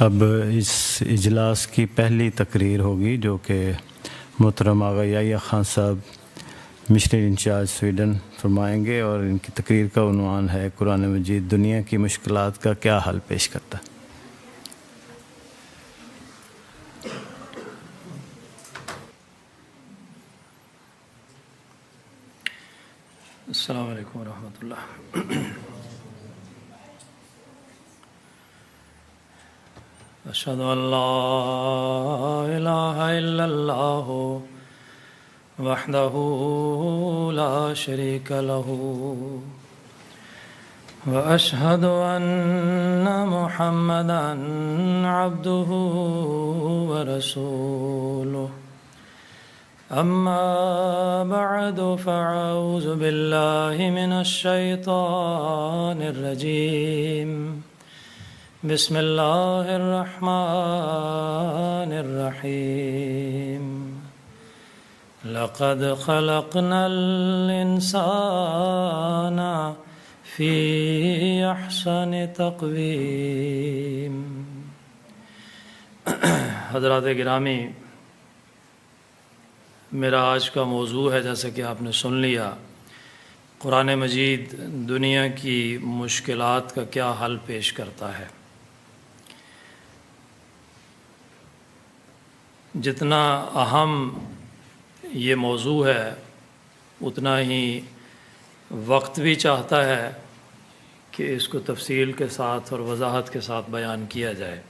اب اس اجلاس کی پہلی تقریر ہوگی جو کہ محترم آغا یحییٰ خان صاحب مشنری انچارج سویڈن فرمائیں گے، اور ان کی تقریر کا عنوان ہے قرآن مجید دنیا کی مشکلات کا کیا حل پیش کرتا ہے۔ السلام علیکم ورحمۃ اللہ۔ اشہد ان لا الہ الا اللہ وحدہ لا شریک لہ واشہد ان محمدا عبدہ ورسولہ۔ اما بعد فاعوذ باللہ من الشیطان الرجیم۔ بسم اللہ الرحمن الرحیم۔ لقد خلقنا الانسان فی احسن تقویم۔ حضرات گرامی، میرا آج کا موضوع ہے، جیسے کہ آپ نے سن لیا، قرآن مجید دنیا کی مشکلات کا کیا حل پیش کرتا ہے۔ جتنا اہم یہ موضوع ہے اتنا ہی وقت بھی چاہتا ہے کہ اس کو تفصیل کے ساتھ اور وضاحت کے ساتھ بیان کیا جائے۔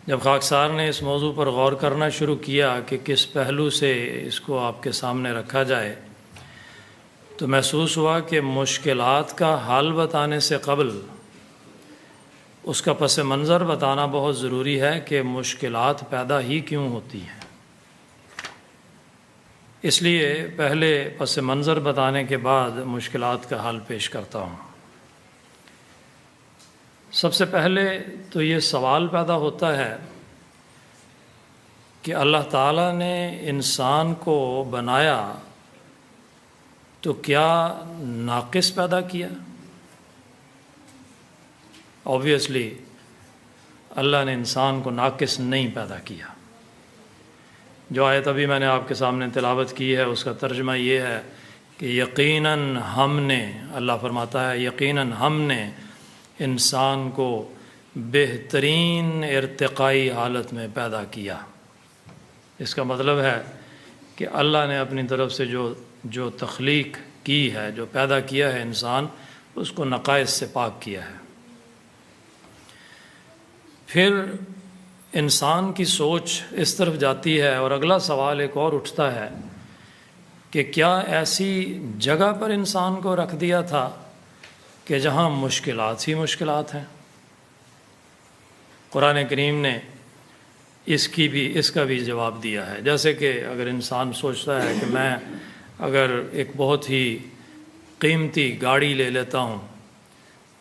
جب خاکسار نے اس موضوع پر غور کرنا شروع کیا کہ کس پہلو سے اس کو آپ کے سامنے رکھا جائے، تو محسوس ہوا کہ مشکلات کا حل بتانے سے قبل اس کا پس منظر بتانا بہت ضروری ہے کہ مشکلات پیدا ہی کیوں ہوتی ہیں۔ اس لیے پہلے پس منظر بتانے کے بعد مشکلات کا حل پیش کرتا ہوں۔ سب سے پہلے تو یہ سوال پیدا ہوتا ہے کہ اللہ تعالیٰ نے انسان کو بنایا تو کیا ناقص پیدا کیا؟ آبویسلی اللہ نے انسان کو ناقص نہیں پیدا کیا۔ جو آیت ابھی میں نے آپ کے سامنے تلاوت کی ہے اس کا ترجمہ یہ ہے کہ یقیناً ہم نے، اللہ فرماتا ہے یقیناً ہم نے انسان کو بہترین ارتقائی حالت میں پیدا کیا۔ اس کا مطلب ہے کہ اللہ نے اپنی طرف سے جو تخلیق کی ہے، جو پیدا کیا ہے انسان، اس کو نقائص سے پاک کیا ہے۔ پھر انسان کی سوچ اس طرف جاتی ہے اور اگلا سوال ایک اور اٹھتا ہے کہ کیا ایسی جگہ پر انسان کو رکھ دیا تھا کہ جہاں مشکلات ہی مشکلات ہیں؟ قرآن کریم نے اس کا بھی جواب دیا ہے۔ جیسے کہ اگر انسان سوچتا ہے کہ میں اگر ایک بہت ہی قیمتی گاڑی لے لیتا ہوں،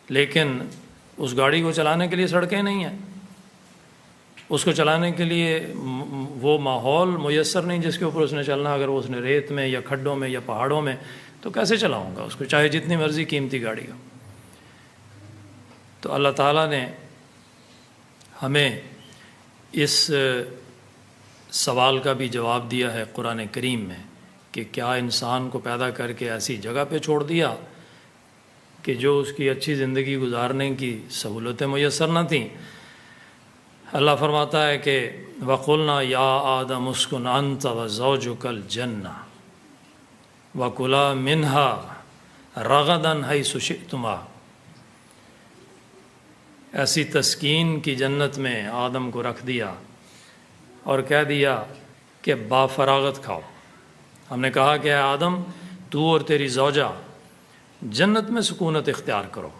لیکن اس گاڑی کو چلانے کے لیے سڑکیں نہیں ہیں، اس کو چلانے کے لیے وہ ماحول میسر نہیں جس کے اوپر اس نے چلنا، اگر اس نے ریت میں یا کھڈوں میں یا پہاڑوں میں، تو کیسے چلاؤں گا اس کو، چاہے جتنی مرضی قیمتی گاڑی ہو۔ تو اللہ تعالیٰ نے ہمیں اس سوال کا بھی جواب دیا ہے قرآن کریم میں کہ کیا انسان کو پیدا کر کے ایسی جگہ پہ چھوڑ دیا کہ جو اس کی اچھی زندگی گزارنے کی سہولتیں میسر نہ تھیں۔ اللہ فرماتا ہے کہ وَقُلْنَا يَا آدَمُ اسْكُنْ أَنْتَ وَزَوْجُكَ الْجَنَّةَ وَكُلَا مِنْهَا رَغَدًا حَيْثُ شِئْتُمَا۔ ایسی تسکین کی جنت میں آدم کو رکھ دیا اور کہہ دیا کہ با فراغت کھاؤ۔ ہم نے کہا کہ اے آدم، تو اور تیری زوجہ جنت میں سکونت اختیار کرو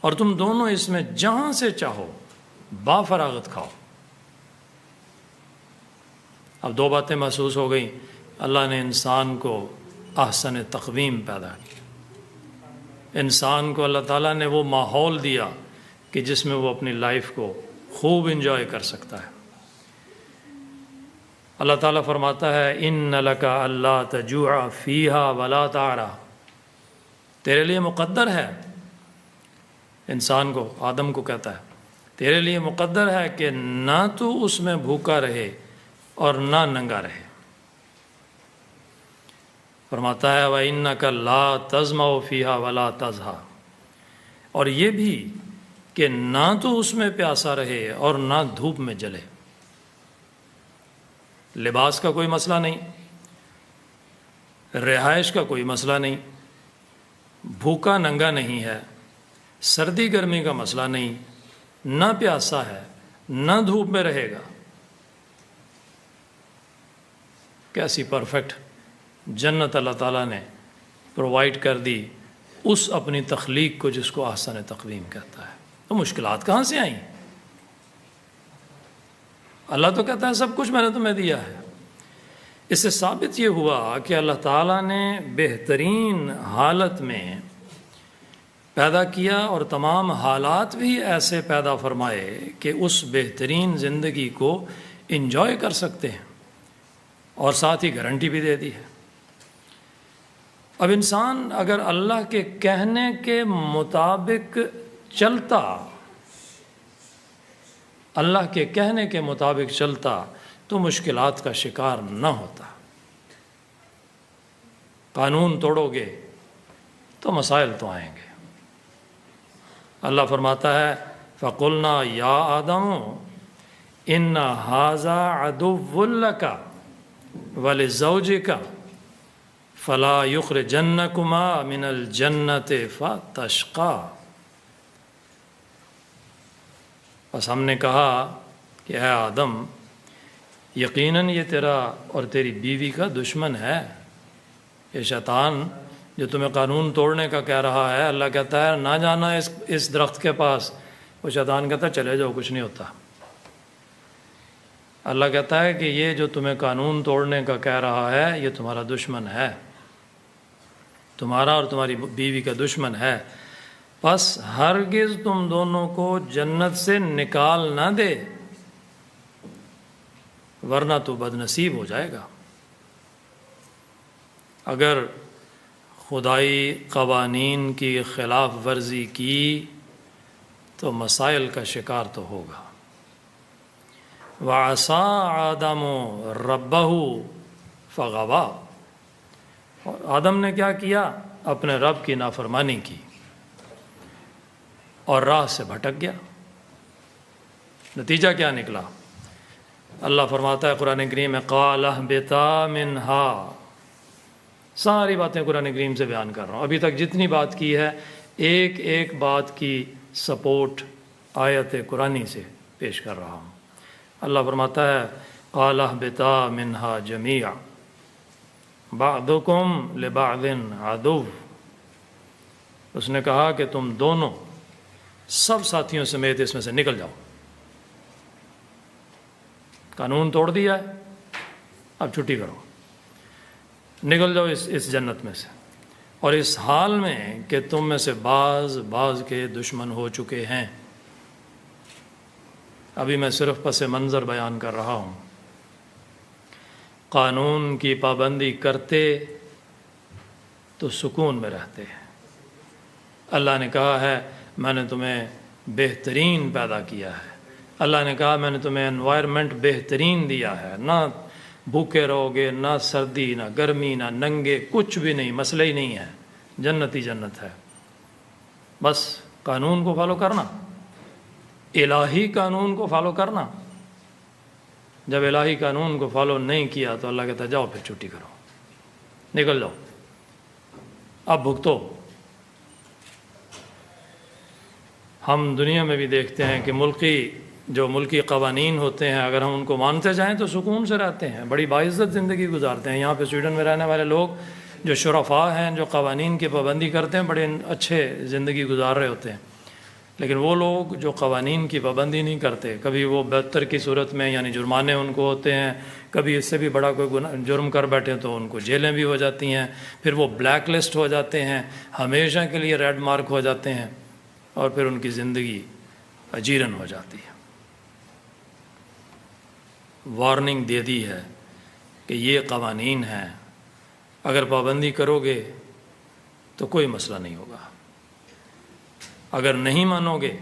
اور تم دونوں اس میں جہاں سے چاہو با فراغت کھاؤ۔ اب دو باتیں محسوس ہو گئیں۔ اللہ نے انسان کو احسن تقویم پیدا کی، انسان کو اللہ تعالیٰ نے وہ ماحول دیا کہ جس میں وہ اپنی لائف کو خوب انجوائے کر سکتا ہے۔ اللہ تعالیٰ فرماتا ہے ان لک الا تجوع فیہا ولا تعری، تیرے لیے مقدر ہے، انسان کو، آدم کو کہتا ہے تیرے لیے مقدر ہے کہ نہ تو اس میں بھوکا رہے اور نہ ننگا رہے۔ فرماتا ہے وَإِنَّكَ لَا تَظْمَأُ فِيهَا وَلَا تَضْحَىٰ، اور یہ بھی کہ نہ تو اس میں پیاسا رہے اور نہ دھوپ میں جلے۔ لباس کا کوئی مسئلہ نہیں، رہائش کا کوئی مسئلہ نہیں، بھوکا ننگا نہیں ہے، سردی گرمی کا مسئلہ نہیں، نہ پیاسا ہے نہ دھوپ میں رہے گا۔ کیسی پرفیکٹ جنت اللہ تعالیٰ نے پرووائڈ کر دی اس اپنی تخلیق کو جس کو احسن تقویم کہتا ہے۔ تو مشکلات کہاں سے آئیں؟ اللہ تو کہتا ہے سب کچھ میں نے تمہیں دیا ہے۔ اس سے ثابت یہ ہوا کہ اللہ تعالیٰ نے بہترین حالت میں پیدا کیا اور تمام حالات بھی ایسے پیدا فرمائے کہ اس بہترین زندگی کو انجوائے کر سکتے ہیں، اور ساتھ ہی گارنٹی بھی دے دی ہے۔ اب انسان اگر اللہ کے کہنے کے مطابق چلتا، اللہ کے کہنے کے مطابق چلتا تو مشکلات کا شکار نہ ہوتا۔ قانون توڑو گے تو مسائل تو آئیں گے۔ اللہ فرماتا ہے فَقُلْنَا يَا آدَمُ إِنَّ هَذَا عَدُوٌّ لَكَ وَلِزَوْجِكَ فَلَا يُخْرِجَنَّكُمَا مِنَ الْجَنَّةِ فَتَشْقَىٰ۔ بس ہم نے کہا کہ اے آدم، یقیناً یہ تیرا اور تیری بیوی کا دشمن ہے، یہ شیطان جو تمہیں قانون توڑنے کا کہہ رہا ہے۔ اللہ کہتا ہے نہ جانا اس درخت کے پاس، وہ شیطان کہتا ہے چلے جاؤ کچھ نہیں ہوتا۔ اللہ کہتا ہے کہ یہ جو تمہیں قانون توڑنے کا کہہ رہا ہے یہ تمہارا دشمن ہے، تمہارا اور تمہاری بیوی کا دشمن ہے، بس ہرگز تم دونوں کو جنت سے نکال نہ دے، ورنہ تو بد نصیب ہو جائے گا۔ اگر خدائی قوانین کی خلاف ورزی کی تو مسائل کا شکار تو ہوگا۔ وَعَصَىٰ آدَمُ رَبَّهُ فَغَوَىٰ، اور آدم نے کیا کیا؟ اپنے رب کی نافرمانی کی اور راہ سے بھٹک گیا۔ نتیجہ کیا نکلا؟ اللہ فرماتا ہے قرآن کریم میں قَالَ اهْبِطَا مِنْهَا، ساری باتیں قرآن کریم سے بیان کر رہا ہوں۔ ابھی تک جتنی بات کی ہے ایک ایک بات کی سپورٹ آیت قرآنی سے پیش کر رہا ہوں۔ اللہ فرماتا ہے قَالَ اهْبِطَا مِنْهَا جَمِيعًا بَعْضُكُمْ لِبَعْضٍ عَدُوٌّ، اس نے کہا کہ تم دونوں سب ساتھیوں سمیت اس میں سے نکل جاؤ۔ قانون توڑ دیا ہے، اب چھٹی کرو، نکل جاؤ اس جنت میں سے، اور اس حال میں کہ تم میں سے بعض کے دشمن ہو چکے ہیں۔ ابھی میں صرف پس منظر بیان کر رہا ہوں۔ قانون کی پابندی کرتے تو سکون میں رہتے ہیں۔ اللہ نے کہا ہے میں نے تمہیں بہترین پیدا کیا ہے، اللہ نے کہا میں نے تمہیں انوائرمنٹ بہترین دیا ہے، نہ بھوکے رہو گے، نہ سردی نہ گرمی نہ ننگے، کچھ بھی نہیں، مسئلہ ہی نہیں ہے، جنت ہی جنت ہے۔ بس قانون کو فالو کرنا، الہی قانون کو فالو کرنا۔ جب الہی قانون کو فالو نہیں کیا تو اللہ کہتا ہے جاؤ پھر چھٹی کرو، نکل جاؤ، اب بھگتو۔ ہم دنیا میں بھی دیکھتے ہیں کہ ملکی قوانین ہوتے ہیں، اگر ہم ان کو مانتے جائیں تو سکون سے رہتے ہیں، بڑی باعزت زندگی گزارتے ہیں۔ یہاں پہ سویڈن میں رہنے والے لوگ جو شرفاء ہیں، جو قوانین کی پابندی کرتے ہیں، بڑے اچھے زندگی گزار رہے ہوتے ہیں۔ لیکن وہ لوگ جو قوانین کی پابندی نہیں کرتے، کبھی وہ بدتر کی صورت میں یعنی جرمانے ان کو ہوتے ہیں، کبھی اس سے بھی بڑا کوئی جرم کر بیٹھے تو ان کو جیلیں بھی ہو جاتی ہیں، پھر وہ بلیک لسٹ ہو جاتے ہیں، ہمیشہ کے لیے ریڈ مارک ہو جاتے ہیں، اور پھر ان کی زندگی اجیرن ہو جاتی ہے۔ وارننگ دے دی ہے کہ یہ قوانین ہیں، اگر پابندی کرو گے تو کوئی مسئلہ نہیں ہوگا، اگر نہیں مانو گے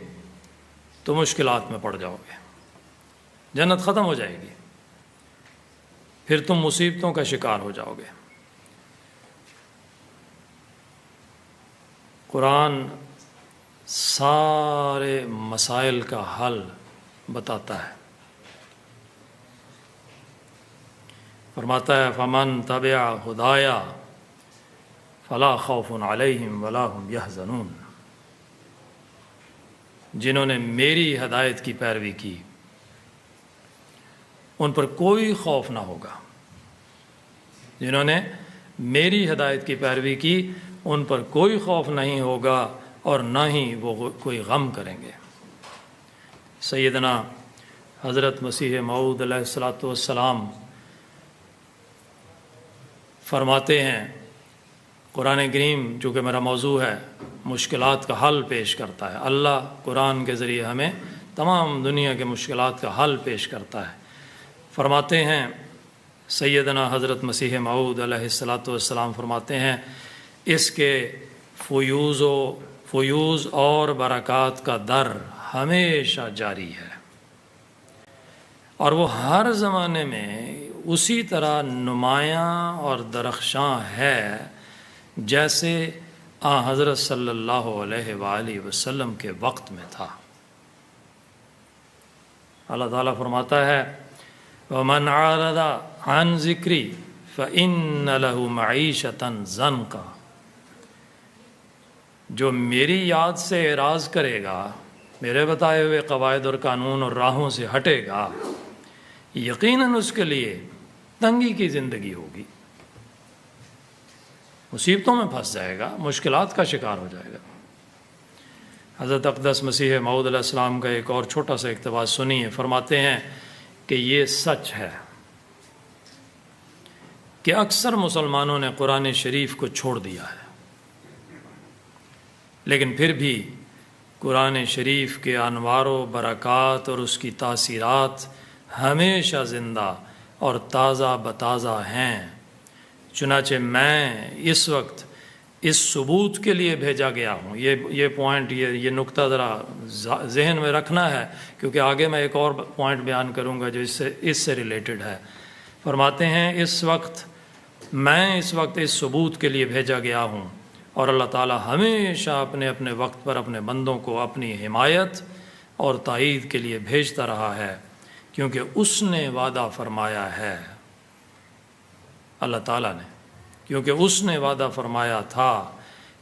تو مشکلات میں پڑ جاؤ گے، جنت ختم ہو جائے گی، پھر تم مصیبتوں کا شکار ہو جاؤ گے۔ قرآن سارے مسائل کا حل بتاتا ہے، فرماتا ہے فمن تبع ہدایا فلا خوف علیہم ولا هم یحزنون، جنہوں نے میری ہدایت کی پیروی کی ان پر کوئی خوف نہ ہوگا، جنہوں نے میری ہدایت کی پیروی کی ان پر کوئی خوف نہیں ہوگا اور نہ ہی وہ کوئی غم کریں گے۔ سیدنا حضرت مسیح موعود علیہ الصلاۃ والسلام فرماتے ہیں، قرآن کریم جو کہ میرا موضوع ہے، مشکلات کا حل پیش کرتا ہے۔ اللہ قرآن کے ذریعے ہمیں تمام دنیا کے مشکلات کا حل پیش کرتا ہے۔ فرماتے ہیں سیدنا حضرت مسیح موعود علیہ الصلاۃ والسلام فرماتے ہیں، اس کے فیوز اور برکات کا در ہمیشہ جاری ہے، اور وہ ہر زمانے میں اسی طرح نمایاں اور درخشاں ہے جیسے حضرت صلی اللہ علیہ وآلہ وسلم کے وقت میں تھا۔ اللہ تعالیٰ فرماتا ہے وَمَنْ عَارَضَ عَنْ ذِكْرِي فَإِنَّ لَهُ مَعِيشَةً ضَنْكًا، جو میری یاد سے اعراض کرے گا، میرے بتائے ہوئے قواعد اور قانون اور راہوں سے ہٹے گا، یقیناً اس کے لیے تنگی کی زندگی ہوگی، مصیبتوں میں پھنس جائے گا، مشکلات کا شکار ہو جائے گا۔ حضرت اقدس مسیح موعود علیہ السلام کا ایک اور چھوٹا سا اقتباس سنیے، فرماتے ہیں کہ یہ سچ ہے کہ اکثر مسلمانوں نے قرآن شریف کو چھوڑ دیا ہے، لیکن پھر بھی قرآن شریف کے انوار و برکات اور اس کی تاثیرات ہمیشہ زندہ اور تازہ بتازہ ہیں۔ چنانچہ میں اس وقت اس ثبوت کے لیے بھیجا گیا ہوں، یہ پوائنٹ، یہ نقطہ ذرا ذہن میں رکھنا ہے، کیونکہ آگے میں ایک اور پوائنٹ بیان کروں گا جو اس سے ریلیٹڈ ہے۔ فرماتے ہیں میں اس وقت اس ثبوت کے لیے بھیجا گیا ہوں، اور اللہ تعالیٰ ہمیشہ اپنے وقت پر اپنے بندوں کو اپنی حمایت اور تائید کے لیے بھیجتا رہا ہے، کیونکہ اس نے وعدہ فرمایا ہے، اللہ تعالیٰ نے، کیونکہ اس نے وعدہ فرمایا تھا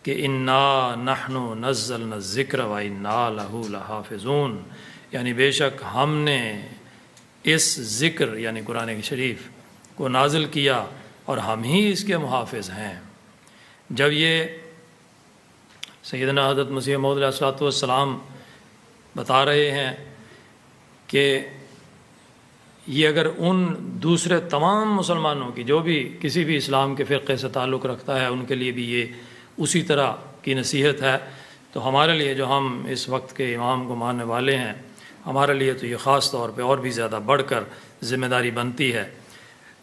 کہ انا نحن نزلنا الذکر و انا لہ لحافظون، یعنی بے شک ہم نے اس ذکر یعنی قرآن شریف کو نازل کیا اور ہم ہی اس کے محافظ ہیں۔ جب یہ سیدنا حضرت مسیح موعود علیہ الصلوۃ والسلام بتا رہے ہیں کہ یہ اگر ان دوسرے تمام مسلمانوں کی جو بھی کسی بھی اسلام کے فرقے سے تعلق رکھتا ہے ان کے لیے بھی یہ اسی طرح کی نصیحت ہے، تو ہمارے لیے جو ہم اس وقت کے امام کو ماننے والے ہیں، ہمارے لیے تو یہ خاص طور پہ اور بھی زیادہ بڑھ کر ذمہ داری بنتی ہے۔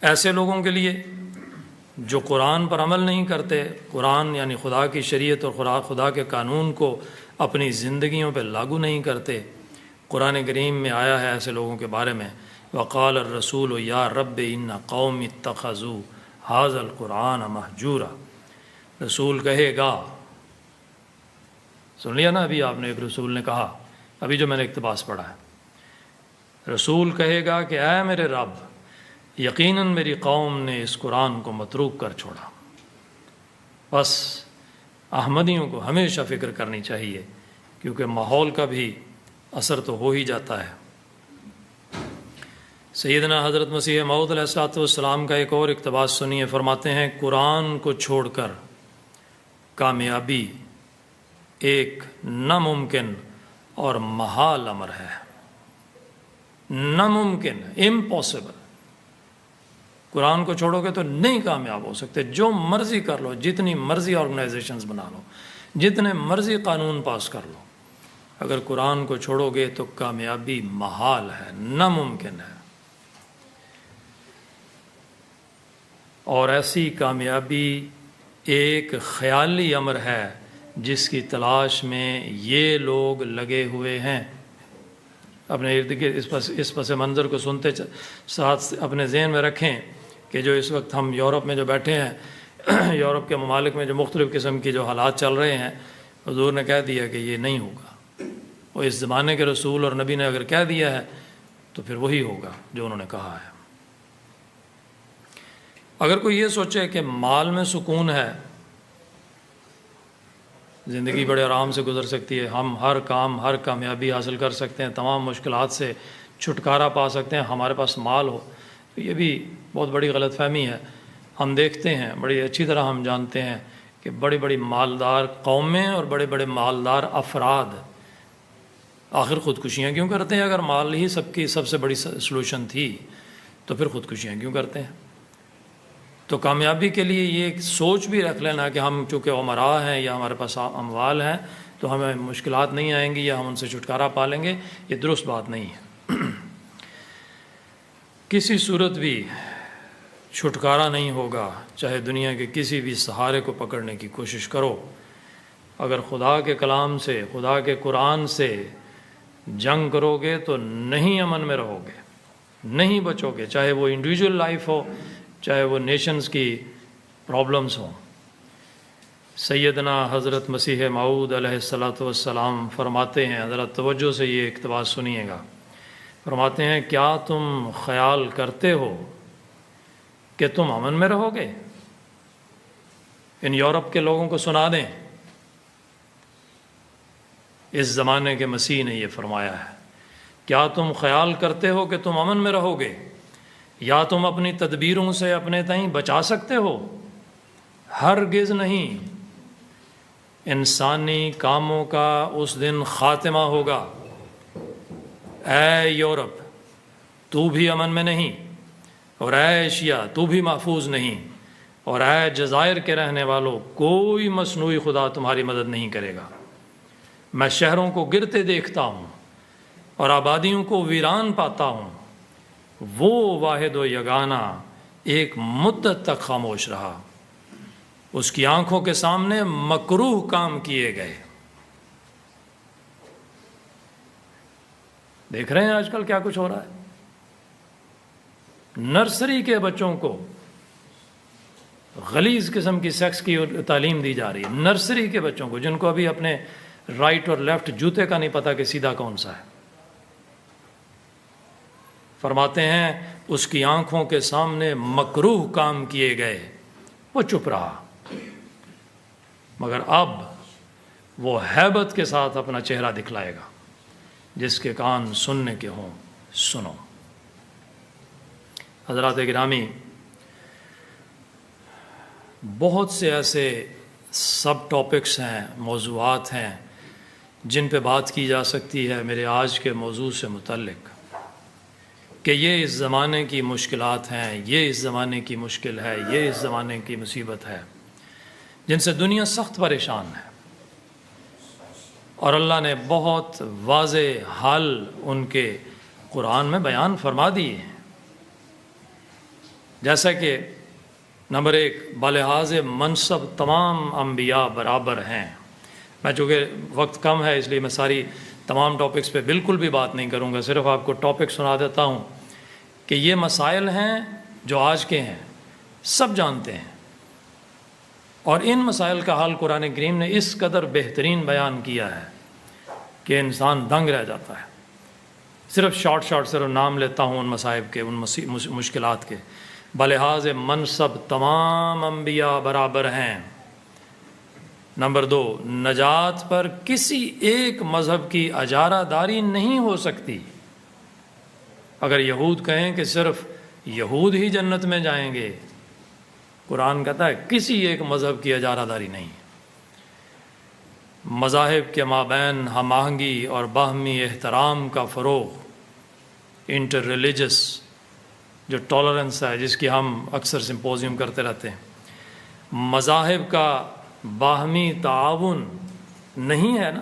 ایسے لوگوں کے لیے جو قرآن پر عمل نہیں کرتے، قرآن یعنی خدا کی شریعت اور خدا کے قانون کو اپنی زندگیوں پہ لاگو نہیں کرتے۔ قرآن کریم میں آیا ہے ایسے لوگوں کے بارے میں، وقال الرسول یا رب ان قوم اتخذوا ھذا القرآن مہجورا، رسول کہے گا، سن لیا نا ابھی آپ نے، ایک رسول نے کہا، ابھی جو میں نے اقتباس پڑھا ہے، رسول کہے گا کہ اے میرے رب، یقیناً میری قوم نے اس قرآن کو متروک کر چھوڑا۔ بس احمدیوں کو ہمیشہ فکر کرنی چاہیے، کیونکہ ماحول کا بھی اثر تو ہو ہی جاتا ہے۔ سیدنا حضرت مسیح موعود علیہ الصلوۃ والسلام کا ایک اور اقتباس سنیے، فرماتے ہیں قرآن کو چھوڑ کر کامیابی ایک ناممکن اور محال امر ہے، ناممکن، امپاسبل۔ قرآن کو چھوڑو گے تو نہیں کامیاب ہو سکتے، جو مرضی کر لو، جتنی مرضی آرگنائزیشنز بنا لو، جتنے مرضی قانون پاس کر لو، اگر قرآن کو چھوڑو گے تو کامیابی محال ہے، ناممکن ہے۔ اور ایسی کامیابی ایک خیالی امر ہے جس کی تلاش میں یہ لوگ لگے ہوئے ہیں۔ اپنے ارد گرد اس پس منظر کو سنتے ساتھ اپنے ذہن میں رکھیں کہ جو اس وقت ہم یورپ میں جو بیٹھے ہیں، یورپ کے ممالک میں جو مختلف قسم کی جو حالات چل رہے ہیں، حضور نے کہہ دیا کہ یہ نہیں ہوگا، اور اس زمانے کے رسول اور نبی نے اگر کہہ دیا ہے تو پھر وہی ہوگا جو انہوں نے کہا ہے۔ اگر کوئی یہ سوچے کہ مال میں سکون ہے، زندگی بڑے آرام سے گزر سکتی ہے، ہم ہر کامیابی حاصل کر سکتے ہیں، تمام مشکلات سے چھٹکارا پا سکتے ہیں ہمارے پاس مال ہو، تو یہ بھی بہت بڑی غلط فہمی ہے۔ ہم دیکھتے ہیں، بڑی اچھی طرح ہم جانتے ہیں کہ بڑی بڑی مالدار قومیں اور بڑے بڑے مالدار افراد آخر خودکشیاں کیوں کرتے ہیں؟ اگر مال ہی سب سے بڑی سلوشن تھی تو پھر خودکشیاں کیوں کرتے ہیں؟ تو کامیابی کے لیے یہ ایک سوچ بھی رکھ لینا کہ ہم چونکہ امراء ہیں یا ہمارے پاس اموال ہیں تو ہمیں مشکلات نہیں آئیں گی یا ہم ان سے چھٹکارا پا لیں گے، یہ درست بات نہیں ہے۔ کسی صورت بھی چھٹکارا نہیں ہوگا، چاہے دنیا کے کسی بھی سہارے کو پکڑنے کی کوشش کرو، اگر خدا کے کلام سے، خدا کے قرآن سے جنگ کرو گے تو نہیں امن میں رہو گے، نہیں بچو گے، چاہے وہ انڈیویجول لائف ہو، چاہے وہ نیشنز کی پرابلمز ہوں۔ سیدنا حضرت مسیح موعود علیہ السلام فرماتے ہیں، حضرت توجہ سے یہ اقتباس سنیے گا، فرماتے ہیں کیا تم خیال کرتے ہو کہ تم امن میں رہو گے؟ ان یورپ کے لوگوں کو سنا دیں، اس زمانے کے مسیح نے یہ فرمایا ہے، کیا تم خیال کرتے ہو کہ تم امن میں رہو گے؟ یا تم اپنی تدبیروں سے اپنے تئیں بچا سکتے ہو؟ ہرگز نہیں، انسانی کاموں کا اس دن خاتمہ ہوگا۔ اے یورپ تو بھی امن میں نہیں، اور اے ایشیا تو بھی محفوظ نہیں، اور اے جزائر کے رہنے والوں کوئی مصنوعی خدا تمہاری مدد نہیں کرے گا۔ میں شہروں کو گرتے دیکھتا ہوں اور آبادیوں کو ویران پاتا ہوں، وہ واحد و یگانہ ایک مدت تک خاموش رہا، اس کی آنکھوں کے سامنے مکروہ کام کیے گئے۔ دیکھ رہے ہیں آج کل کیا کچھ ہو رہا ہے؟ نرسری کے بچوں کو غلیظ قسم کی سیکس کی تعلیم دی جا رہی ہے، نرسری کے بچوں کو، جن کو ابھی اپنے رائٹ اور لیفٹ جوتے کا نہیں پتا کہ سیدھا کون سا ہے۔ فرماتے ہیں اس کی آنکھوں کے سامنے مکروہ کام کیے گئے، وہ چپ رہا، مگر اب وہ ہیبت کے ساتھ اپنا چہرہ دکھلائے گا۔ جس کے کان سننے کے ہوں سنو۔ حضرات گرامی، بہت سے ایسے سب ٹاپکس ہیں، موضوعات ہیں جن پہ بات کی جا سکتی ہے میرے آج کے موضوع سے متعلق، کہ یہ اس زمانے کی مشکلات ہیں، یہ اس زمانے کی مشکل ہے، یہ اس زمانے کی مصیبت ہے، جن سے دنیا سخت پریشان ہے، اور اللہ نے بہت واضح حل ان کے قرآن میں بیان فرما دیے ہیں۔ جیسا کہ نمبر 1، بلحاظ منصب تمام انبیاء برابر ہیں۔ میں چونکہ وقت کم ہے اس لیے میں ساری تمام ٹاپکس پہ بالکل بھی بات نہیں کروں گا، صرف آپ کو ٹاپک سنا دیتا ہوں کہ یہ مسائل ہیں جو آج کے ہیں، سب جانتے ہیں، اور ان مسائل کا حل قرآن کریم نے اس قدر بہترین بیان کیا ہے کہ انسان دنگ رہ جاتا ہے۔ صرف صرف نام لیتا ہوں ان مصائب کے، ان مشکلات کے۔ بلحاظ منصب تمام انبیاء برابر ہیں۔ نمبر 2، نجات پر کسی ایک مذہب کی اجارہ داری نہیں ہو سکتی۔ اگر یہود کہیں کہ صرف یہود ہی جنت میں جائیں گے، قرآن کہتا ہے کسی ایک مذہب کی اجارہ داری نہیں۔ مذاہب کے مابین ہم آہنگی اور باہمی احترام کا فروغ، انٹر ریلیجس جو ٹالرنس ہے، جس کی ہم اکثر سمپوزیم کرتے رہتے ہیں، مذاہب کا باہمی تعاون نہیں ہے نا،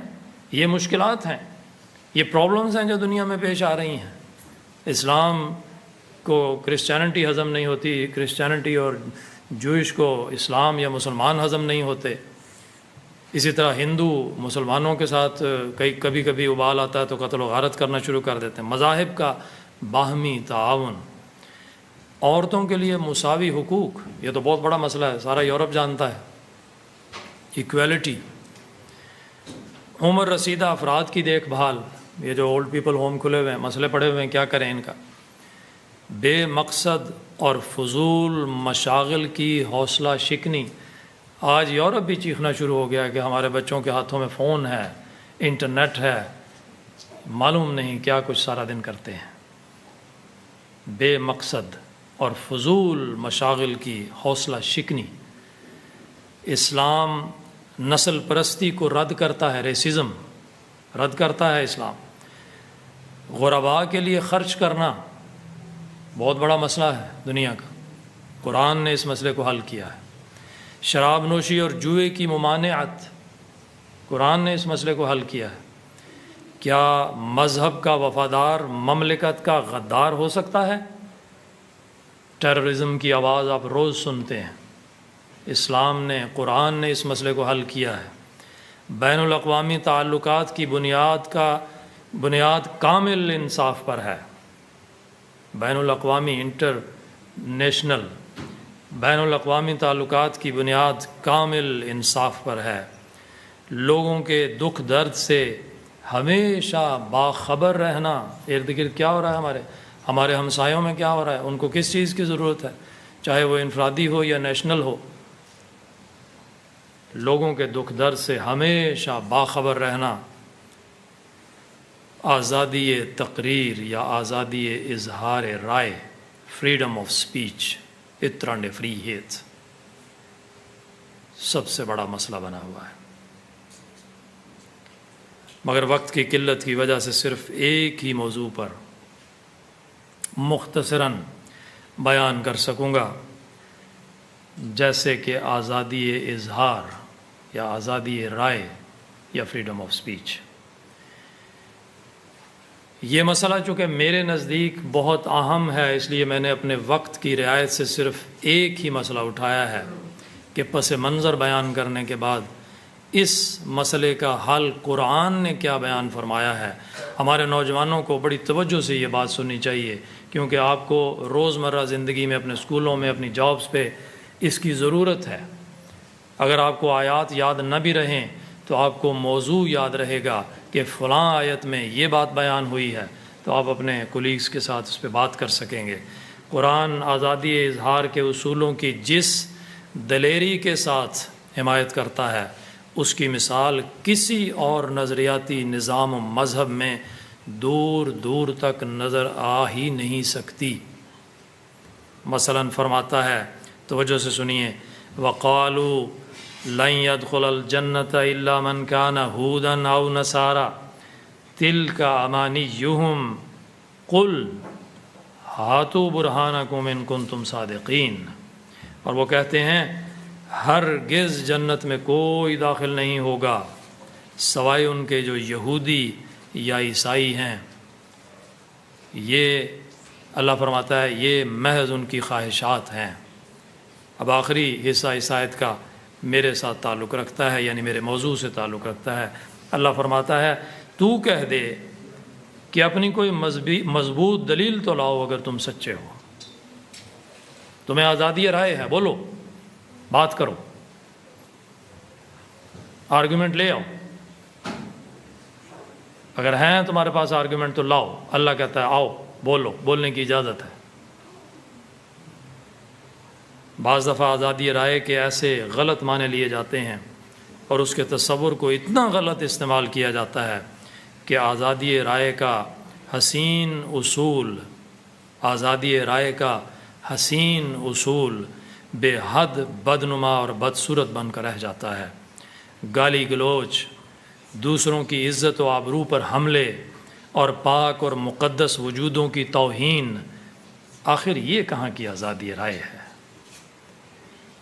یہ مشکلات ہیں، یہ پرابلمز ہیں جو دنیا میں پیش آ رہی ہیں۔ اسلام کو کرسچینٹی ہضم نہیں ہوتی، کرسچینٹی اور جوئش کو اسلام یا مسلمان ہضم نہیں ہوتے، اسی طرح ہندو مسلمانوں کے ساتھ کبھی کبھی ابال آتا ہے تو قتل و غارت کرنا شروع کر دیتے ہیں۔ مذاہب کا باہمی تعاون، عورتوں کے لیے مساوی حقوق، یہ تو بہت بڑا مسئلہ ہے، سارا یورپ جانتا ہے۔ ایکویلٹی، عمر رسیدہ افراد کی دیکھ بھال، یہ جو اولڈ پیپل ہوم کھلے ہوئے ہیں، مسئلے پڑے ہوئے ہیں، کیا کریں ان کا۔ بے مقصد اور فضول مشاغل کی حوصلہ شکنی، آج یورپ بھی چیخنا شروع ہو گیا کہ ہمارے بچوں کے ہاتھوں میں فون ہے، انٹرنیٹ ہے، معلوم نہیں کیا کچھ سارا دن کرتے ہیں۔ بے مقصد اور فضول مشاغل کی حوصلہ شکنی۔ اسلام نسل پرستی کو رد کرتا ہے، ریسزم رد کرتا ہے اسلام۔ غرباء کے لیے خرچ کرنا بہت بڑا مسئلہ ہے دنیا کا، قرآن نے اس مسئلے کو حل کیا ہے۔ شراب نوشی اور جوئے کی ممانعت، قرآن نے اس مسئلے کو حل کیا ہے۔ کیا مذہب کا وفادار مملکت کا غدار ہو سکتا ہے؟ ٹیررزم کی آواز آپ روز سنتے ہیں، اسلام نے، قرآن نے اس مسئلے کو حل کیا ہے۔ بین الاقوامی تعلقات کی بنیاد کامل انصاف پر ہے۔ بین الاقوامی انٹرنیشنل بین الاقوامی تعلقات کی بنیاد کامل انصاف پر ہے۔ لوگوں کے دکھ درد سے ہمیشہ باخبر رہنا، ارد گرد کیا ہو رہا ہے، ہمارے ہمسایوں میں کیا ہو رہا ہے، ان کو کس چیز کی ضرورت ہے، چاہے وہ انفرادی ہو یا نیشنل ہو۔ لوگوں کے دکھ درد سے ہمیشہ باخبر رہنا، آزادی تقریر یا آزادی اظہار رائے، فریڈم آف سپیچ، اترانڈے فری ہیت، سب سے بڑا مسئلہ بنا ہوا ہے۔ مگر وقت کی قلت کی وجہ سے صرف ایک ہی موضوع پر مختصراً بیان کر سکوں گا، جیسے کہ آزادی اظہار یا آزادی رائے یا فریڈم آف سپیچ۔ یہ مسئلہ چونکہ میرے نزدیک بہت اہم ہے، اس لیے میں نے اپنے وقت کی رعایت سے صرف ایک ہی مسئلہ اٹھایا ہے کہ پس منظر بیان کرنے کے بعد اس مسئلے کا حل قرآن نے کیا بیان فرمایا ہے۔ ہمارے نوجوانوں کو بڑی توجہ سے یہ بات سننی چاہیے، کیونکہ آپ کو روزمرہ زندگی میں، اپنے اسکولوں میں، اپنی جابز پہ اس کی ضرورت ہے۔ اگر آپ کو آیات یاد نہ بھی رہیں تو آپ کو موضوع یاد رہے گا کہ فلاں آیت میں یہ بات بیان ہوئی ہے، تو آپ اپنے کولیگز کے ساتھ اس پہ بات کر سکیں گے۔ قرآن آزادی اظہار کے اصولوں کی جس دلیری کے ساتھ حمایت کرتا ہے، اس کی مثال کسی اور نظریاتی نظام و مذہب میں دور دور تک نظر آ ہی نہیں سکتی۔ مثلاً فرماتا ہے، توجہ سے سنیے، وَقَالُوا لَن يَدْخُلَ الْجَنَّةَ إِلَّا مَنْ كَانَ هُودًا أَوْ نَصَارَىٰ تِلْكَ أَمَانِيُّهُمْ قُلْ هَاتُوا بُرْهَانَكُمْ إِن كُنتُمْ صَادِقِينَ۔ اور وہ کہتے ہیں ہرگز جنت میں کوئی داخل نہیں ہوگا سوائے ان کے جو یہودی یا عیسائی ہیں۔ یہ اللہ فرماتا ہے یہ محض ان کی خواہشات ہیں۔ اب آخری حصہ اس آیت کا میرے ساتھ تعلق رکھتا ہے، یعنی میرے موضوع سے تعلق رکھتا ہے۔ اللہ فرماتا ہے تو کہہ دے کہ اپنی کوئی مضبوط دلیل تو لاؤ اگر تم سچے ہو، تمہیں آزادی رائے ہے، بولو، بات کرو، آرگومنٹ لے آؤ۔ اگر ہیں تمہارے پاس آرگومنٹ تو لاؤ۔ اللہ کہتا ہے آؤ، بولو، بولنے کی اجازت ہے۔ بعض دفعہ آزادی رائے کے ایسے غلط معنی لیے جاتے ہیں اور اس کے تصور کو اتنا غلط استعمال کیا جاتا ہے کہ آزادی رائے کا حسین اصول، آزادی رائے کا حسین اصول بے حد بدنما اور بدصورت بن کر رہ جاتا ہے۔ گالی گلوچ، دوسروں کی عزت و آبرو پر حملے اور پاک اور مقدس وجودوں کی توہین، آخر یہ کہاں کی آزادی رائے ہے؟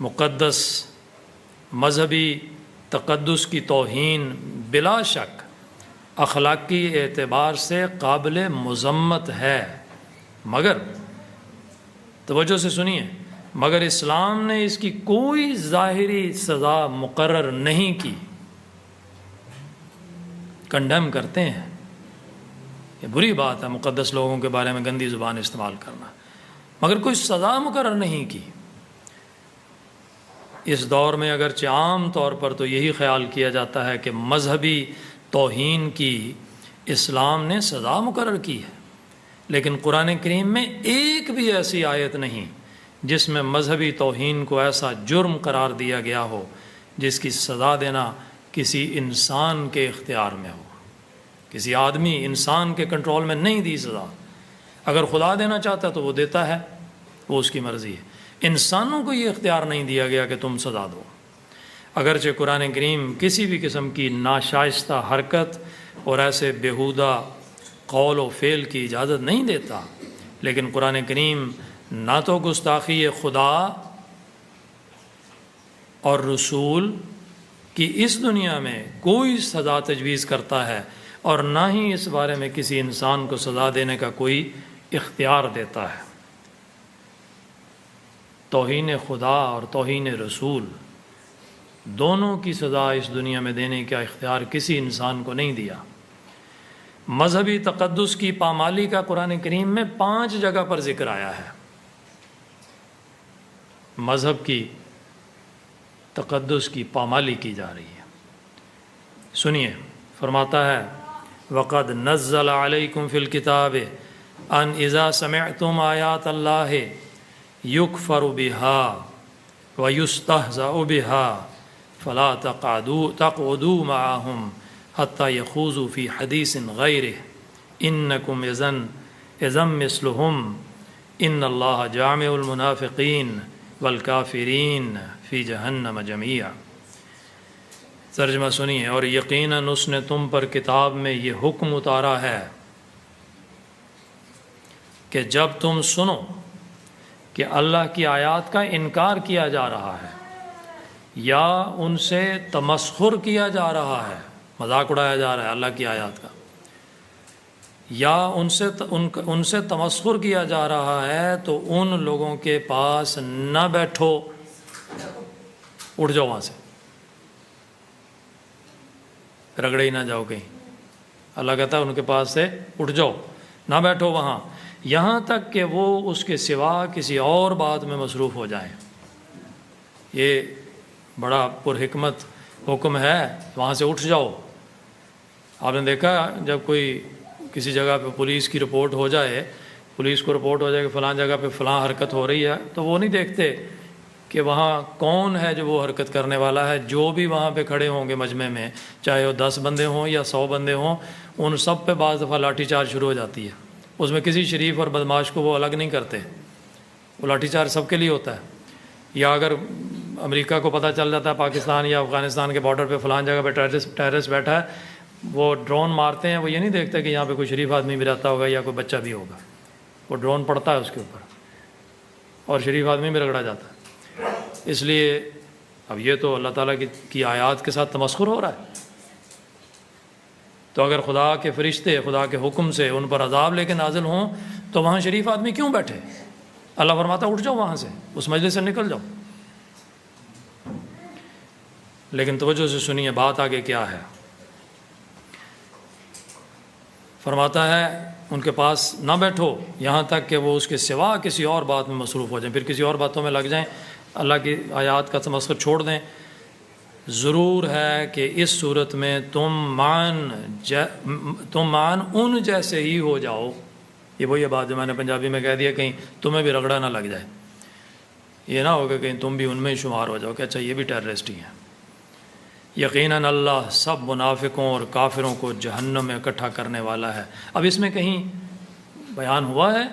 مقدس مذہبی تقدس کی توہین بلا شک اخلاقی اعتبار سے قابل مذمت ہے، مگر توجہ سے سنیے، مگر اسلام نے اس کی کوئی ظاہری سزا مقرر نہیں کی۔ کنڈیم کرتے ہیں. یہ بری بات ہے مقدس لوگوں کے بارے میں گندی زبان استعمال کرنا، مگر کوئی سزا مقرر نہیں کی. اس دور میں اگرچہ عام طور پر تو یہی خیال کیا جاتا ہے کہ مذہبی توہین کی اسلام نے سزا مقرر کی ہے، لیکن قرآن کریم میں ایک بھی ایسی آیت نہیں جس میں مذہبی توہین کو ایسا جرم قرار دیا گیا ہو جس کی سزا دینا کسی انسان کے اختیار میں ہو. کسی آدمی انسان کے کنٹرول میں نہیں دی سزا. اگر خدا دینا چاہتا ہے تو وہ دیتا ہے، وہ اس کی مرضی ہے. انسانوں کو یہ اختیار نہیں دیا گیا کہ تم سزا دو. اگرچہ قرآن کریم کسی بھی قسم کی ناشائستہ حرکت اور ایسے بیہودہ قول و فعل کی اجازت نہیں دیتا، لیکن قرآن کریم نہ تو گستاخی خدا اور رسول کی اس دنیا میں کوئی سزا تجویز کرتا ہے، اور نہ ہی اس بارے میں کسی انسان کو سزا دینے کا کوئی اختیار دیتا ہے. توہین خدا اور توہین رسول دونوں کی سزا اس دنیا میں دینے کا اختیار کسی انسان کو نہیں دیا. مذہبی تقدس کی پامالی کا قرآن کریم میں 5 جگہ پر ذکر آیا ہے. مذہب کی تقدس کی پامالی کی جا رہی ہے. سنیے، فرماتا ہے وَقَدْ نَزَّلَ عَلَيْكُمْ فِي الْكِتَابِ أَنْ إِذَا سَمِعْتُمْ آيَاتَ اللَّهِ يُكْفَرُ بِهَا وَيُسْتَهْزَأُ بِهَا فَلَا تَقْعُدُوا مَعَهُمْ حَتَّى يَخُوضُوا فِي حَدِيثٍ غَيْرِهِ إِنَّكُمْ إِذًا مِثْلُهُمْ إِنَّ اللَّهَ جَامِعُ الْمُنَافِقِينَ وَالْكَافِرِينَ فِي جَهَنَّمَ جَمِيعًا. ترجمہ سنیے، اور یقیناً اس نے تم پر کتاب میں یہ حکم اتارا ہے کہ جب تم سنو کہ اللہ کی آیات کا انکار کیا جا رہا ہے یا ان سے تمسخر کیا جا رہا ہے، مذاق اڑایا جا رہا ہے اللہ کی آیات کا، یا ان سے تمسخر کیا جا رہا ہے، تو ان لوگوں کے پاس نہ بیٹھو، اٹھ جاؤ وہاں سے، رگڑے ہی نہ جاؤ کہیں. اللہ کہتا ہے ان کے پاس سے اٹھ جاؤ، نہ بیٹھو وہاں، یہاں تک کہ وہ اس کے سوا کسی اور بات میں مصروف ہو جائیں. یہ بڑا پرحکمت حکم ہے، وہاں سے اٹھ جاؤ. آپ نے دیکھا جب کوئی کسی جگہ پہ پولیس کی رپورٹ ہو جائے، پولیس کو رپورٹ ہو جائے کہ فلاں جگہ پہ فلاں حرکت ہو رہی ہے، تو وہ نہیں دیکھتے کہ وہاں کون ہے جو وہ حرکت کرنے والا ہے. جو بھی وہاں پہ کھڑے ہوں گے مجمع میں، چاہے وہ 10 بندے ہوں یا 100 بندے ہوں، ان سب پہ بعض دفعہ لاٹھی چارج شروع ہو جاتی ہے. اس میں کسی شریف اور بدماش کو وہ الگ نہیں کرتے، وہ لاٹھی چارج سب کے لیے ہوتا ہے. یا اگر امریکہ کو پتہ چل جاتا ہے پاکستان یا افغانستان کے بارڈر پہ فلان جگہ پہ ٹیررسٹ بیٹھا ہے، وہ ڈرون مارتے ہیں. وہ یہ نہیں دیکھتے کہ یہاں پہ کوئی شریف آدمی بھی رہتا ہوگا یا کوئی بچہ بھی ہوگا. وہ ڈرون پڑتا ہے اس کے اوپر اور شریف آدمی بھی رگڑا جاتا ہے. اس لیے اب یہ تو اللہ تعالیٰ کی آیات کے ساتھ تمسخر ہو رہا ہے. تو اگر خدا کے فرشتے خدا کے حکم سے ان پر عذاب لے کے نازل ہوں تو وہاں شریف آدمی کیوں بیٹھے؟ اللہ فرماتا اٹھ جاؤ وہاں سے، اس مجلس سے نکل جاؤ. لیکن توجہ سے سنیے بات آگے کیا ہے. فرماتا ہے ان کے پاس نہ بیٹھو یہاں تک کہ وہ اس کے سوا کسی اور بات میں مصروف ہو جائیں، پھر کسی اور باتوں میں لگ جائیں، اللہ کی آیات کا تمسخر چھوڑ دیں. ضرور ہے کہ اس صورت میں تم مان ان جیسے ہی ہو جاؤ. یہ وہی بات جو میں نے پنجابی میں کہہ دیا، کہیں تمہیں بھی رگڑا نہ لگ جائے. یہ نہ ہوگا کہیں تم بھی ان میں ہی شمار ہو جاؤ کہ اچھا یہ بھی ٹیررسٹ ہی ہیں. یقیناً اللہ سب منافقوں اور کافروں کو جہنم میں اکٹھا کرنے والا ہے. اب اس میں کہیں بیان ہوا ہے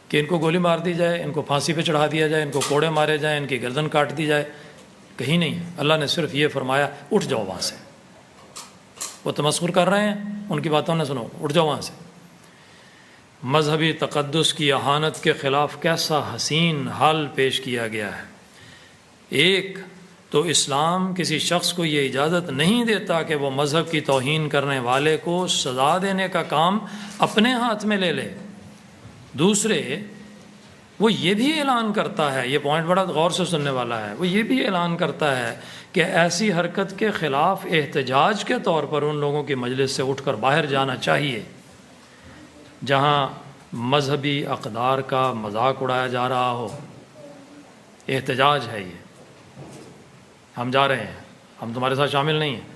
کہ ان کو گولی مار دی جائے، ان کو پھانسی پہ چڑھا دیا جائے، ان کو کوڑے مارے جائیں، ان کی گردن کاٹ دی جائے؟ کہیں نہیں. اللہ نے صرف یہ فرمایا اٹھ جاؤ وہاں سے. وہ تمسخر کر رہے ہیں، ان کی باتوں نہ سنو، اٹھ جاؤ وہاں سے. مذہبی تقدس کی اہانت کے خلاف کیسا حسین حل پیش کیا گیا ہے. ایک تو اسلام کسی شخص کو یہ اجازت نہیں دیتا کہ وہ مذہب کی توہین کرنے والے کو سزا دینے کا کام اپنے ہاتھ میں لے لے. دوسرے، وہ یہ بھی اعلان کرتا ہے، یہ پوائنٹ بڑا غور سے سننے والا ہے، وہ یہ بھی اعلان کرتا ہے کہ ایسی حرکت کے خلاف احتجاج کے طور پر ان لوگوں کی مجلس سے اٹھ کر باہر جانا چاہیے جہاں مذہبی اقدار کا مذاق اڑایا جا رہا ہو۔ احتجاج ہے یہ، ہم جا رہے ہیں، ہم تمہارے ساتھ شامل نہیں ہیں۔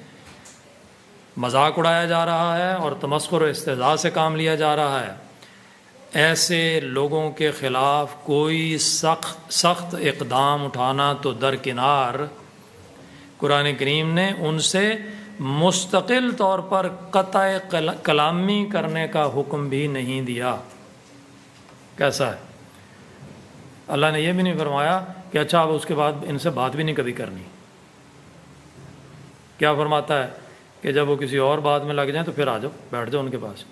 مذاق اڑایا جا رہا ہے اور تمسخر و استہزاء سے کام لیا جا رہا ہے۔ ایسے لوگوں کے خلاف کوئی سخت اقدام اٹھانا تو درکنار، قرآن کریم نے ان سے مستقل طور پر قطع کلامی کرنے کا حکم بھی نہیں دیا۔ کیسا ہے؟ اللہ نے یہ بھی نہیں فرمایا کہ اچھا اب اس کے بعد ان سے بات بھی نہیں کبھی کرنی۔ کیا فرماتا ہے کہ جب وہ کسی اور بات میں لگ جائیں تو پھر آ جاؤ، بیٹھ جاؤ ان کے پاس۔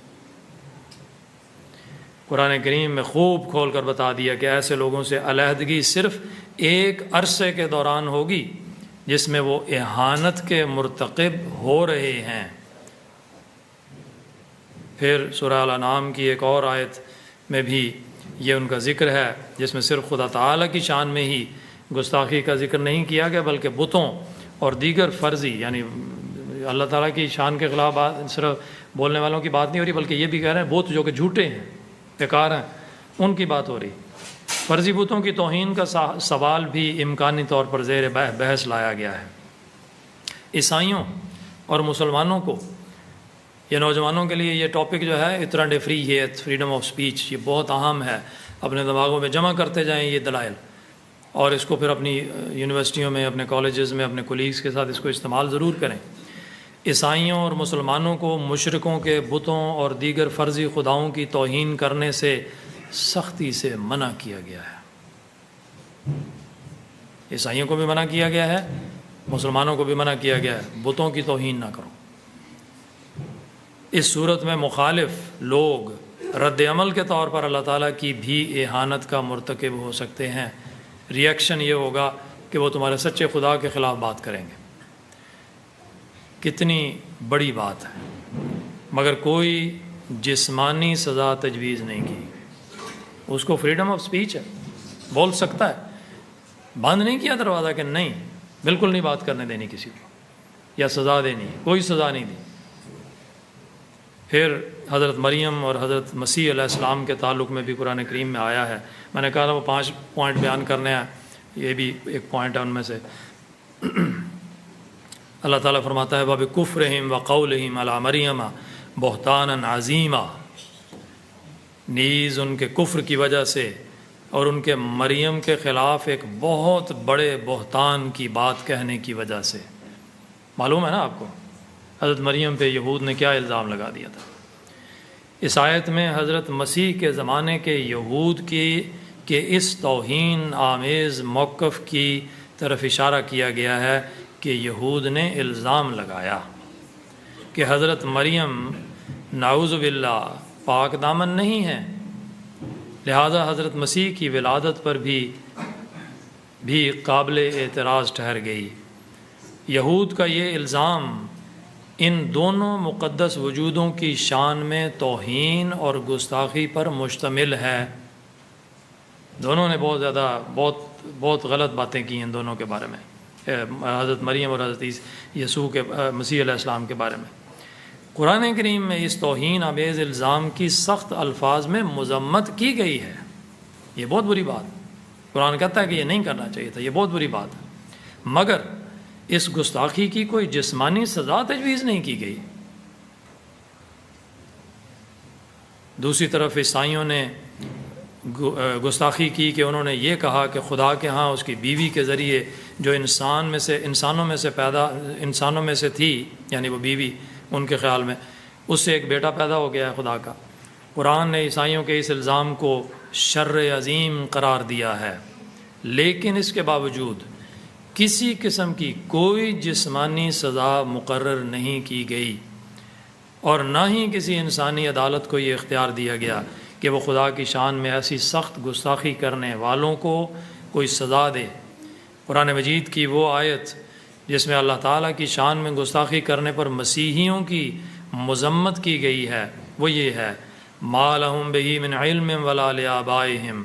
قرآن کریم میں خوب کھول کر بتا دیا کہ ایسے لوگوں سے علیحدگی صرف ایک عرصے کے دوران ہوگی جس میں وہ اہانت کے مرتکب ہو رہے ہیں۔ پھر سورہ الانعام کی ایک اور آیت میں بھی یہ ان کا ذکر ہے جس میں صرف خدا تعالیٰ کی شان میں ہی گستاخی کا ذکر نہیں کیا گیا بلکہ بتوں اور دیگر فرضی، یعنی اللہ تعالیٰ کی شان کے خلاف بات صرف بولنے والوں کی بات نہیں ہو رہی بلکہ یہ بھی کہہ رہے ہیں بت جو کہ جھوٹے ہیں، بیکار ہیں، ان کی بات ہو رہی۔ فرضی بتوں کی توہین کا سوال بھی امکانی طور پر زیر بحث لایا گیا ہے۔ عیسائیوں اور مسلمانوں کو، یہ نوجوانوں کے لیے یہ ٹاپک جو ہے اطراء فریت، فریڈم آف سپیچ، یہ بہت اہم ہے۔ اپنے دماغوں میں جمع کرتے جائیں یہ دلائل، اور اس کو پھر اپنی یونیورسٹیوں میں، اپنے کالجز میں، اپنے کولیگز کے ساتھ اس کو استعمال ضرور کریں۔ عیسائیوں اور مسلمانوں کو مشرکوں کے بتوں اور دیگر فرضی خداؤں کی توہین کرنے سے سختی سے منع کیا گیا ہے۔ عیسائیوں کو بھی منع کیا گیا ہے، مسلمانوں کو بھی منع کیا گیا ہے، بتوں کی توہین نہ کرو۔ اس صورت میں مخالف لوگ رد عمل کے طور پر اللہ تعالیٰ کی بھی اہانت کا مرتکب ہو سکتے ہیں۔ ریئیکشن یہ ہوگا کہ وہ تمہارے سچے خدا کے خلاف بات کریں گے۔ کتنی بڑی بات ہے، مگر کوئی جسمانی سزا تجویز نہیں کی۔ اس کو فریڈم آف سپیچ ہے، بول سکتا ہے، بند نہیں کیا دروازہ کہ نہیں، بالکل نہیں بات کرنے دینی کسی کو یا سزا دینی، کوئی سزا نہیں دی۔ پھر حضرت مریم اور حضرت مسیح علیہ السلام کے تعلق میں بھی قرآن کریم میں آیا ہے۔ میں نے کہا تھا وہ 5 پوائنٹ بیان کرنے ہیں، یہ بھی ایک پوائنٹ ہے ان میں سے۔ اللہ تعالیٰ فرماتا ہے وَبِكُفْرِهِمْ وَقَوْلِهِمْ عَلَى مَرْيَمَ بُهْتَانًا عَظِيمًا، نیز ان کے کفر کی وجہ سے اور ان کے مریم کے خلاف ایک بہت بڑے بہتان کی بات کہنے کی وجہ سے۔ معلوم ہے نا آپ کو حضرت مریم پہ یہود نے کیا الزام لگا دیا تھا۔ اس آیت میں حضرت مسیح کے زمانے کے یہود کے اس توہین آمیز موقف کی طرف اشارہ کیا گیا ہے کہ یہود نے الزام لگایا کہ حضرت مریم نعوذ باللہ پاک دامن نہیں ہے، لہذا حضرت مسیح کی ولادت پر بھی قابل اعتراض ٹھہر گئی۔ یہود کا یہ الزام ان دونوں مقدس وجودوں کی شان میں توہین اور گستاخی پر مشتمل ہے۔ دونوں نے بہت غلط باتیں کی ان دونوں کے بارے میں، حضرت مریم اور حضرت یسوع کے مسیح علیہ السلام کے بارے میں۔ قرآن کریم میں اس توہین آمیز الزام کی سخت الفاظ میں مذمت کی گئی ہے۔ یہ بہت بری بات، قرآن کہتا ہے کہ یہ نہیں کرنا چاہیے تھا، یہ بہت بری بات ہے، مگر اس گستاخی کی کوئی جسمانی سزا تجویز نہیں کی گئی۔ دوسری طرف عیسائیوں نے گستاخی کی کہ انہوں نے یہ کہا کہ خدا کے ہاں اس کی بیوی کے ذریعے جو انسانوں میں سے تھی، یعنی وہ بیوی ان کے خیال میں، اس سے ایک بیٹا پیدا ہو گیا ہے خدا کا۔ قرآن نے عیسائیوں کے اس الزام کو شر عظیم قرار دیا ہے، لیکن اس کے باوجود کسی قسم کی کوئی جسمانی سزا مقرر نہیں کی گئی، اور نہ ہی کسی انسانی عدالت کو یہ اختیار دیا گیا کہ وہ خدا کی شان میں ایسی سخت گستاخی کرنے والوں کو کوئی سزا دے۔ قرآن مجید کی وہ آیت جس میں اللہ تعالیٰ کی شان میں گستاخی کرنے پر مسیحیوں کی مذمت کی گئی ہے وہ یہ ہے، مَا لَهُم بِهِ مِنْ عِلْمٍ وَلَا لِآبَائِهِمْ،